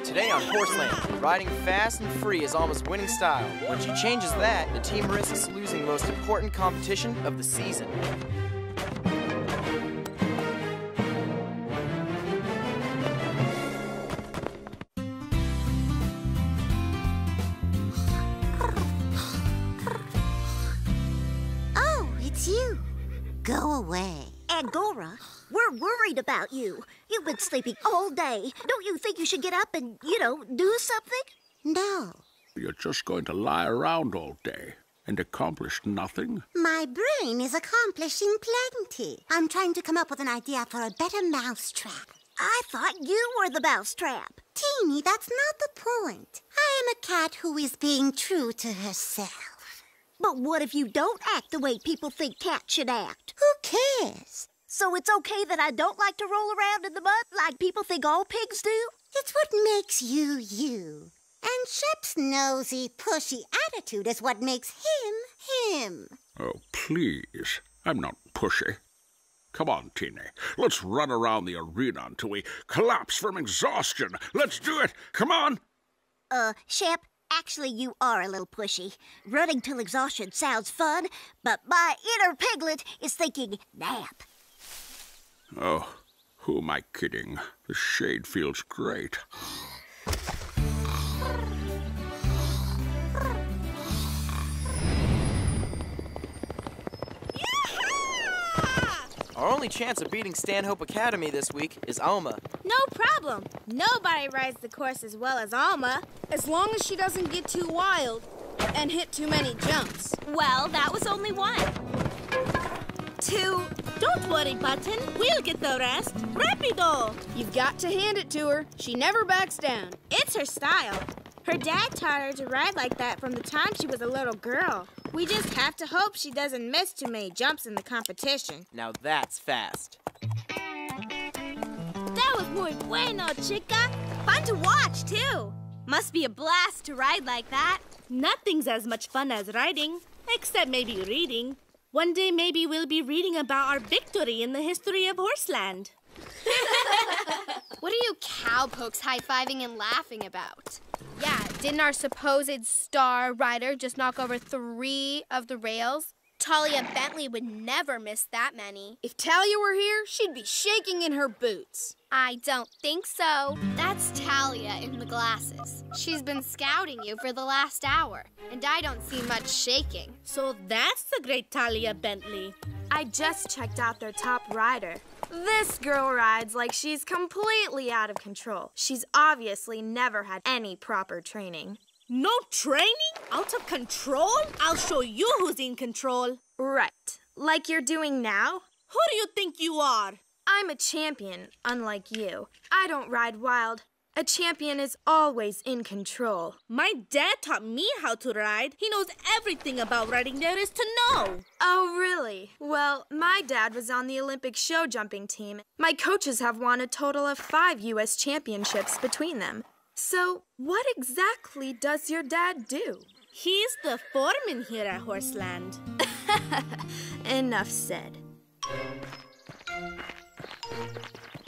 Today on Horseland, riding fast and free is Alma's winning style. When she changes that, the team risks losing the most important competition of the season. Oh, it's you. Go away. Angora, we're worried about you. You've been sleeping all day. Don't you think you should get up and, do something? No. You're just going to lie around all day and accomplish nothing? My brain is accomplishing plenty. I'm trying to come up with an idea for a better mousetrap. I thought you were the mousetrap. Teeny, that's not the point. I am a cat who is being true to herself. But what if you don't act the way people think cats should act? Who cares? So it's okay that I don't like to roll around in the mud like people think all pigs do? It's what makes you, you. And Shep's nosy, pushy attitude is what makes him, him. Oh, please. I'm not pushy. Come on, Teeny. Let's run around the arena until we collapse from exhaustion. Let's do it. Come on. Shep, actually you are a little pushy. Running till exhaustion sounds fun, but my inner piglet is thinking nap. Oh, who am I kidding? The shade feels great. Our only chance of beating Stanhope Academy this week is Alma. No problem. Nobody rides the course as well as Alma, as long as she doesn't get too wild and hit too many jumps. Well, that was only one. 2. Don't worry, Button. We'll get the rest. Rapido! You've got to hand it to her. She never backs down. It's her style. Her dad taught her to ride like that from the time she was a little girl. We just have to hope she doesn't miss too many jumps in the competition. Now that's fast. That was muy bueno, chica. Fun to watch, too. Must be a blast to ride like that. Nothing's as much fun as riding, except maybe reading. One day maybe we'll be reading about our victory in the history of Horseland. What are you cowpokes high-fiving and laughing about? Yeah, didn't our supposed star rider just knock over 3 of the rails? Talia Bentley would never miss that many. If Talia were here, she'd be shaking in her boots. I don't think so. That's Talia in the glasses. She's been scouting you for the last hour, and I don't see much shaking. So that's the great Talia Bentley. I just checked out their top rider. This girl rides like she's completely out of control. She's obviously never had any proper training. No training? Out of control? I'll show you who's in control. Right. Like you're doing now? Who do you think you are? I'm a champion, unlike you. I don't ride wild. A champion is always in control. My dad taught me how to ride. He knows everything about riding there is to know. Oh, really? Well, my dad was on the Olympic show jumping team. My coaches have won a total of 5 U.S. championships between them. So, what exactly does your dad do? He's the foreman here at Horseland. Enough said.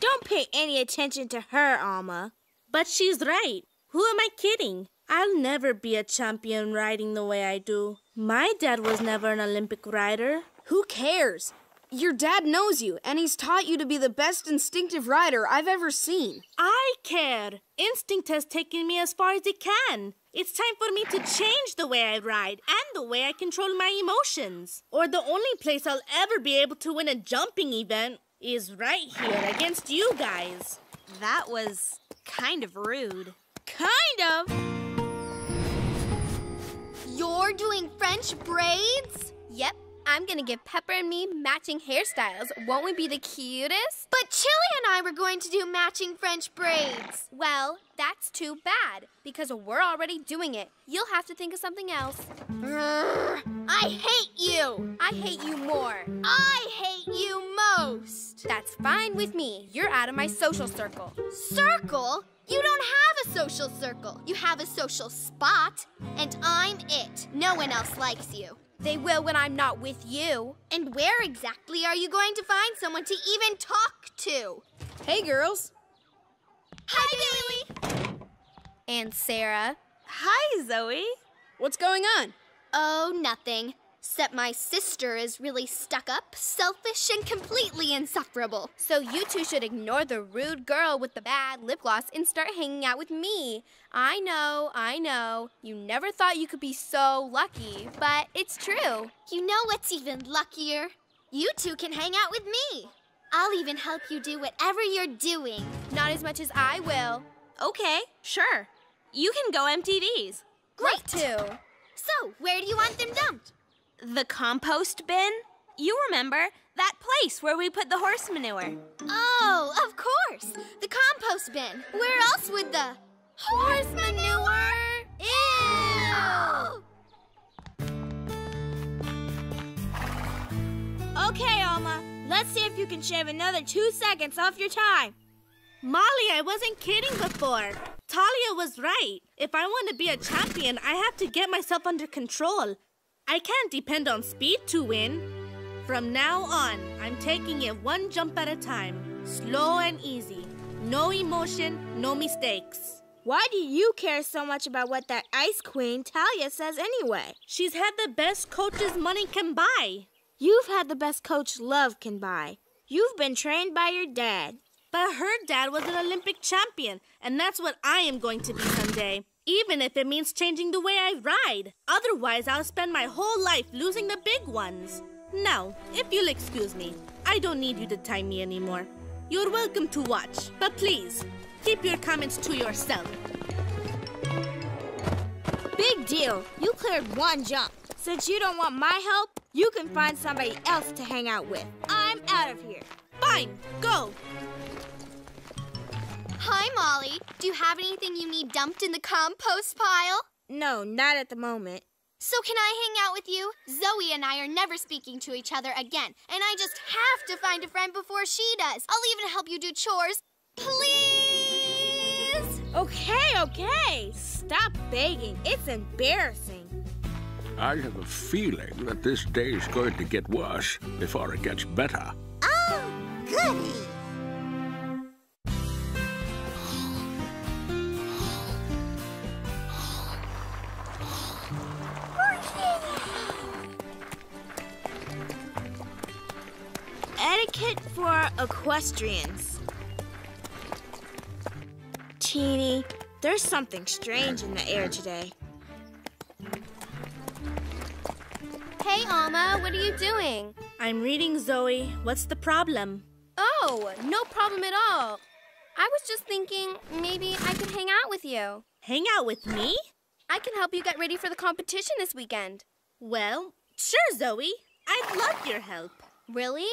Don't pay any attention to her, Alma. But she's right. Who am I kidding? I'll never be a champion riding the way I do. My dad was never an Olympic rider. Who cares? Your dad knows you, and he's taught you to be the best instinctive rider I've ever seen. I care. Instinct has taken me as far as it can. It's time for me to change the way I ride and the way I control my emotions. Or the only place I'll ever be able to win a jumping event is right here against you guys. That was kind of rude. Kind of? You're doing French braids? Yep. I'm gonna give Pepper and me matching hairstyles. Won't we be the cutest? But Chili and I were going to do matching French braids. Well, that's too bad, because we're already doing it. You'll have to think of something else. I hate you! I hate you more. I hate you most! That's fine with me. You're out of my social circle. Circle? You don't have a social circle. You have a social spot, and I'm it. No one else likes you. They will when I'm not with you. And where exactly are you going to find someone to even talk to? Hey, girls. Hi, Bailey! And Sarah. Hi, Zoe. What's going on? Oh, nothing. Except my sister is really stuck up, selfish, and completely insufferable. So you two should ignore the rude girl with the bad lip gloss and start hanging out with me. I know. You never thought you could be so lucky, but it's true. You know what's even luckier? You two can hang out with me. I'll even help you do whatever you're doing. Not as much as I will. Okay, sure. You can go empty these. Great, too. So, where do you want them dumped? The compost bin? You remember, that place where we put the horse manure. Oh, of course. The compost bin. Where else would the horse manure? Ew! Okay, Alma. Let's see if you can shave another 2 seconds off your time. Molly, I wasn't kidding before. Talia was right. If I want to be a champion, I have to get myself under control. I can't depend on speed to win. From now on, I'm taking it one jump at a time. Slow and easy. No emotion, no mistakes. Why do you care so much about what that ice queen Talia says anyway? She's had the best coaches money can buy. You've had the best coach love can buy. You've been trained by your dad. But her dad was an Olympic champion, and that's what I am going to be someday. Even if it means changing the way I ride. Otherwise, I'll spend my whole life losing the big ones. Now, if you'll excuse me, I don't need you to time me anymore. You're welcome to watch, but please, keep your comments to yourself. Big deal. You cleared one jump. Since you don't want my help, you can find somebody else to hang out with. I'm out of here. Fine, go. Hi, Molly. Do you have anything you need dumped in the compost pile? No, not at the moment. So can I hang out with you? Zoe and I are never speaking to each other again, and I just have to find a friend before she does. I'll even help you do chores. Please? Okay. Stop begging. It's embarrassing. I have a feeling that this day's going to get worse before it gets better. Oh, goody. Etiquette for equestrians. Teeny, there's something strange in the air today. Hey, Alma, what are you doing? I'm reading, Zoe. What's the problem? Oh, no problem at all. I was just thinking maybe I could hang out with you. Hang out with me? I can help you get ready for the competition this weekend. Well, sure, Zoe. I'd love your help. Really?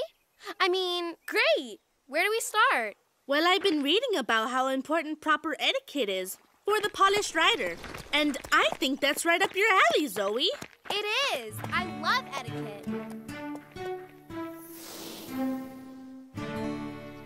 I mean, great. Where do we start? Well, I've been reading about how important proper etiquette is for the polished rider. And I think that's right up your alley, Zoe. It is. I love etiquette.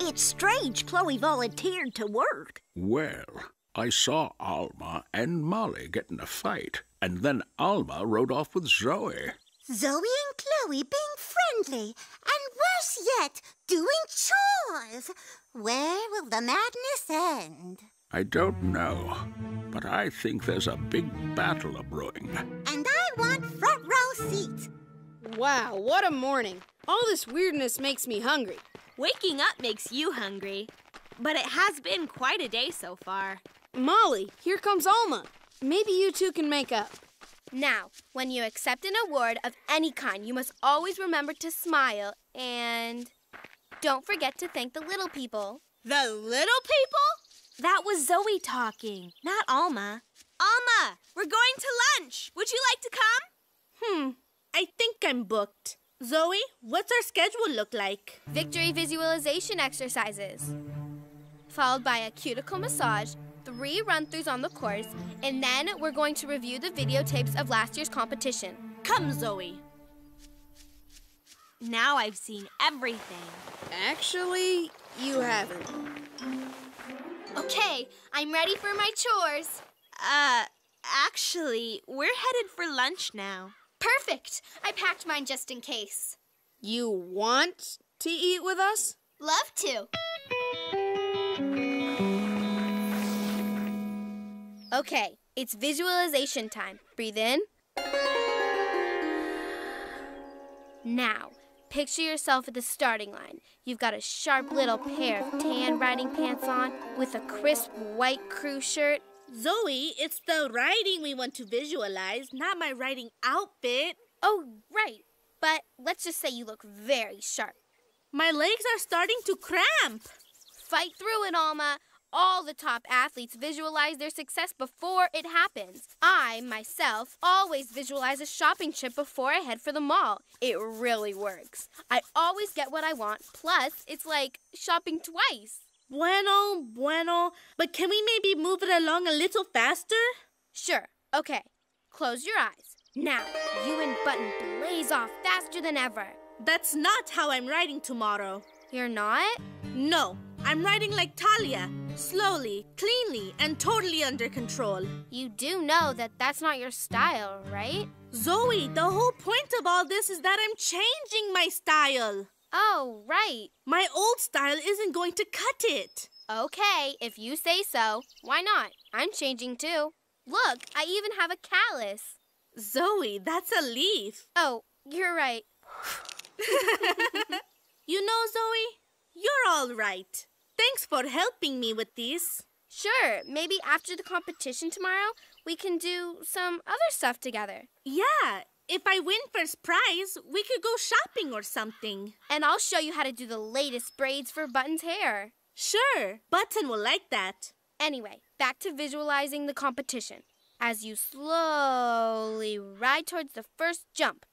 It's strange Chloe volunteered to work. Well, I saw Alma and Molly get in a fight, and then Alma rode off with Zoe. Zoe and Chloe being friendly, and worse yet, doing chores. Where will the madness end? I don't know, but I think there's a big battle a-brewing. And I want front row seats. Wow, what a morning. All this weirdness makes me hungry. Waking up makes you hungry. But it has been quite a day so far. Molly, here comes Alma. Maybe you two can make up. Now, when you accept an award of any kind, you must always remember to smile and don't forget to thank the little people. The little people? That was Zoe talking, not Alma. Alma, we're going to lunch. Would you like to come? I think I'm booked. Zoe, what's our schedule look like? Victory visualization exercises, followed by a cuticle massage, 3 run-throughs on the course, and then we're going to review the videotapes of last year's competition. Come, Zoe. Now I've seen everything. Actually, you haven't. Okay, I'm ready for my chores. Actually, we're headed for lunch now. Perfect. I packed mine just in case. You want to eat with us? Love to. Okay, it's visualization time. Breathe in. Now, picture yourself at the starting line. You've got a sharp little pair of tan riding pants on with a crisp white crew shirt. Zoe, it's the riding we want to visualize, not my riding outfit. Oh, right. But let's just say you look very sharp. My legs are starting to cramp. Fight through it, Alma. All the top athletes visualize their success before it happens. I, myself, always visualize a shopping trip before I head for the mall. It really works. I always get what I want, plus it's like shopping twice. Bueno, bueno. But can we maybe move it along a little faster? Sure. Okay. Close your eyes. Now, you and Button blaze off faster than ever. That's not how I'm riding tomorrow. You're not? No, I'm riding like Talia. Slowly, cleanly, and totally under control. You do know that that's not your style, right? Zoe, the whole point of all this is that I'm changing my style. Oh, right. My old style isn't going to cut it. Okay, if you say so. Why not? I'm changing too. Look, I even have a callus. Zoe, that's a leaf. Oh, you're right. You know, Zoe, you're all right. Thanks for helping me with these. Sure, maybe after the competition tomorrow, we can do some other stuff together. Yeah, if I win first prize, we could go shopping or something. And I'll show you how to do the latest braids for Button's hair. Sure, Button will like that. Anyway, back to visualizing the competition. As you slowly ride towards the first jump.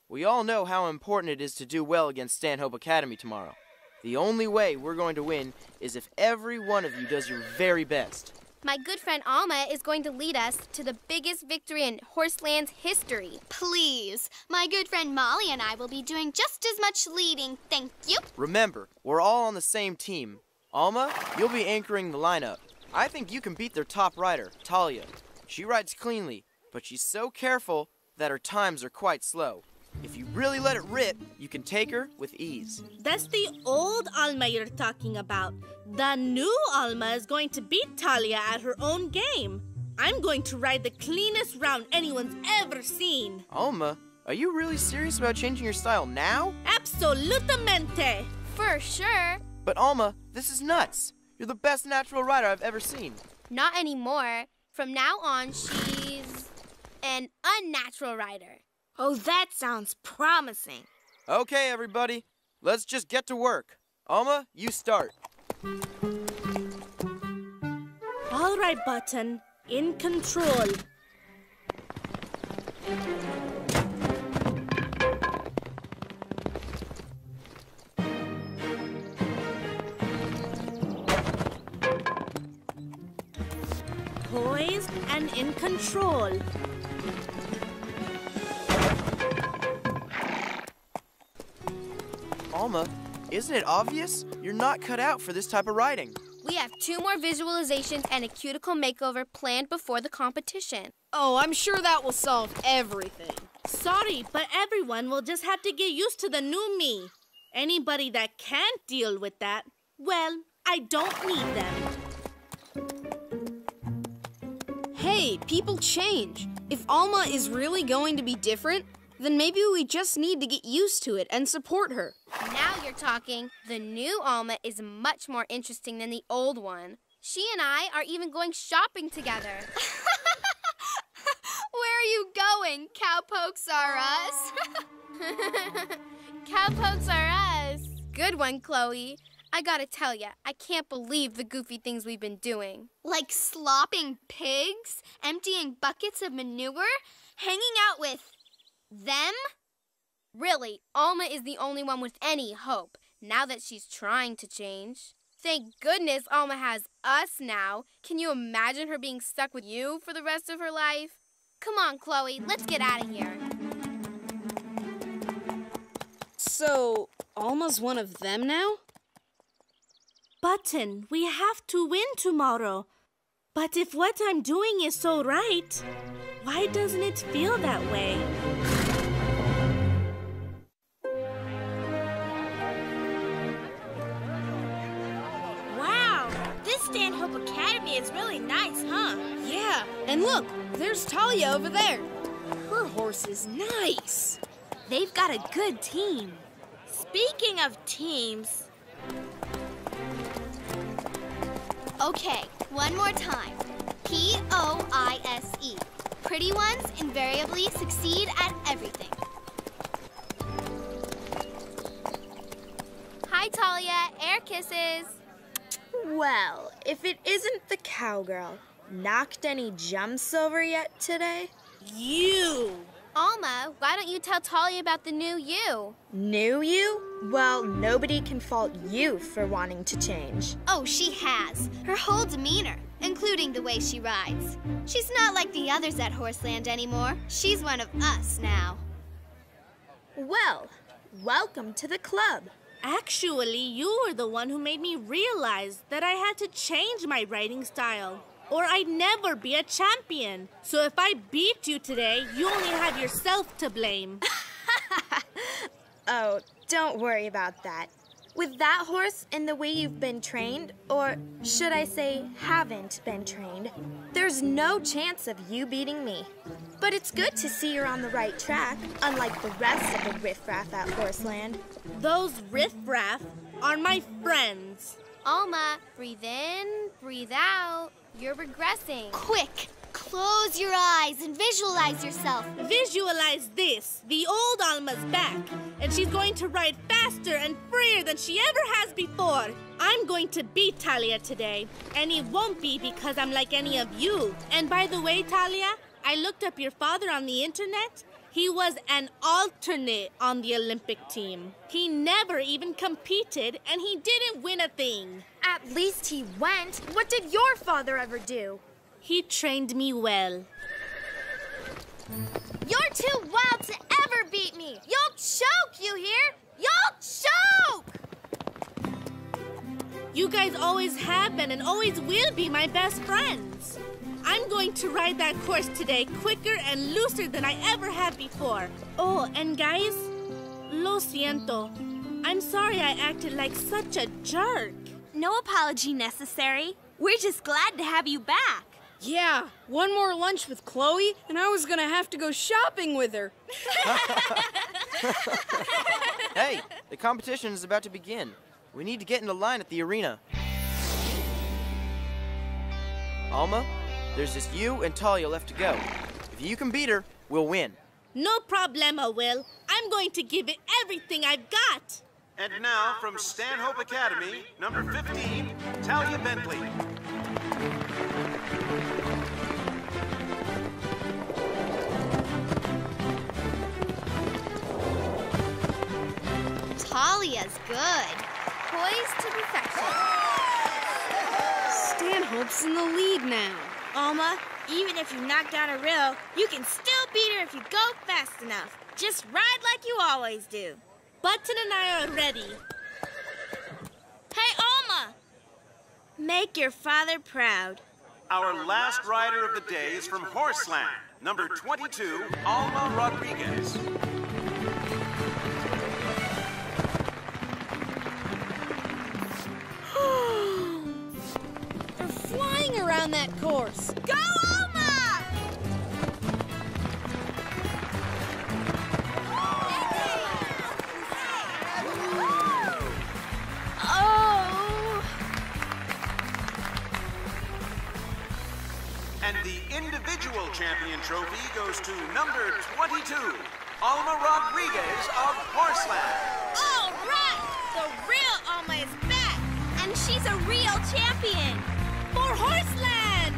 We all know how important it is to do well against Stanhope Academy tomorrow. The only way we're going to win is if every one of you does your very best. My good friend Alma is going to lead us to the biggest victory in Horseland's history. Please, my good friend Molly and I will be doing just as much leading, thank you. Remember, we're all on the same team. Alma, you'll be anchoring the lineup. I think you can beat their top rider, Talia. She rides cleanly, but she's so careful that her times are quite slow. If you really let it rip, you can take her with ease. That's the old Alma you're talking about. The new Alma is going to beat Talia at her own game. I'm going to ride the cleanest round anyone's ever seen. Alma, are you really serious about changing your style now? Absolutamente! For sure. But Alma, this is nuts. You're the best natural rider I've ever seen. Not anymore. From now on, she's an unnatural rider. Oh, that sounds promising. Okay, everybody. Let's just get to work. Alma, you start. All right, Button. In control. Poised and in control. Alma, isn't it obvious? You're not cut out for this type of riding. We have 2 more visualizations and a cuticle makeover planned before the competition. Oh, I'm sure that will solve everything. Sorry, but everyone will just have to get used to the new me. Anybody that can't deal with that, well, I don't need them. Hey, people change. If Alma is really going to be different, then maybe we just need to get used to it and support her. Now you're talking. The new Alma is much more interesting than the old one. She and I are even going shopping together. Where are you going? Cowpokes are us. Cowpokes are us. Good one, Chloe. I gotta tell ya, I can't believe the goofy things we've been doing. Like slopping pigs, emptying buckets of manure, hanging out with them? Really, Alma is the only one with any hope, now that she's trying to change. Thank goodness Alma has us now. Can you imagine her being stuck with you for the rest of her life? Come on, Chloe, let's get out of here. So, Alma's one of them now? Button, we have to win tomorrow. But if what I'm doing is so right, why doesn't it feel that way? Wow, this Stanhope Academy is really nice, huh? Yeah, and look, there's Talia over there. Her horse is nice. They've got a good team. Speaking of teams... Okay, one more time. P-O-I-S-E. Pretty ones invariably succeed at everything. Hi, Talia. Air kisses. Well, if it isn't the cowgirl, knocked any jumps over yet today? You! Alma, why don't you tell Talia about the new you? New you? Well, nobody can fault you for wanting to change. Oh, she has. Her whole demeanor, including the way she rides. She's not like the others at Horseland anymore. She's one of us now. Well, welcome to the club. Actually, you were the one who made me realize that I had to change my riding style, or I'd never be a champion. So if I beat you today, you only have yourself to blame. Oh, don't worry about that. With that horse and the way you've been trained, or should I say haven't been trained, there's no chance of you beating me. But it's good to see you're on the right track, unlike the rest of the riffraff at Horseland. Those riffraff are my friends. Alma, breathe in, breathe out. You're regressing. Quick, close your eyes and visualize yourself. Visualize this. The old Alma's back, and she's going to ride faster and freer than she ever has before. I'm going to beat Talia today, and it won't be because I'm like any of you. And by the way, Talia, I looked up your father on the internet. He was an alternate on the Olympic team. He never even competed, and he didn't win a thing. At least he went. What did your father ever do? He trained me well. You're too wild to ever beat me. You'll choke, you hear? You'll choke! You guys always have been and always will be my best friends. I'm going to ride that course today quicker and looser than I ever have before. Oh, and guys, lo siento. I'm sorry I acted like such a jerk. No apology necessary. We're just glad to have you back. Yeah, one more lunch with Chloe, and I was gonna have to go shopping with her. Hey, the competition is about to begin. We need to get into line at the arena. Alma, there's just you and Talia left to go. If you can beat her, we'll win. No problema, Will. I'm going to give it everything I've got. And now, from Stanhope Academy, number 15, Talia Bentley. Talia's good. Poised to perfection. Stanhope's in the lead now. Alma, even if you knock down a rill, you can still beat her if you go fast enough. Just ride like you always do. Button and I are ready. Hey, Alma! Make your father proud. Our last rider of the day is from Horseland, number 22, Alma Rodriguez. They're flying around that course. Go, Alma! Oh! And the individual champion trophy goes to number 22, Alma Rodriguez of Horseland. All right! The real Alma is back! And she's a real champion! For Horseland!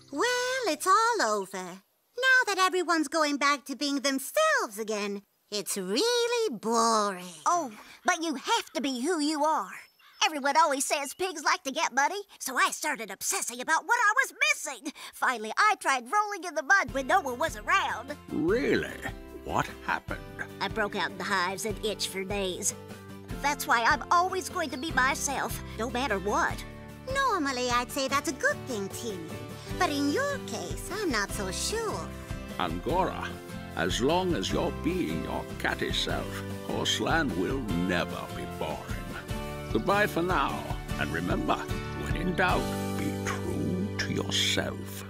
Well, it's all over. Now that everyone's going back to being themselves again, it's really boring. Oh, but you have to be who you are. Everyone always says pigs like to get muddy, so I started obsessing about what I was missing. Finally, I tried rolling in the mud when no one was around. Really? What happened? I broke out in the hives and itched for days. That's why I'm always going to be myself, no matter what. Normally, I'd say that's a good thing, Timmy. But in your case, I'm not so sure. Angora, as long as you're being your catty self, Horseland will never be boring. Goodbye for now, and remember, when in doubt, be true to yourself.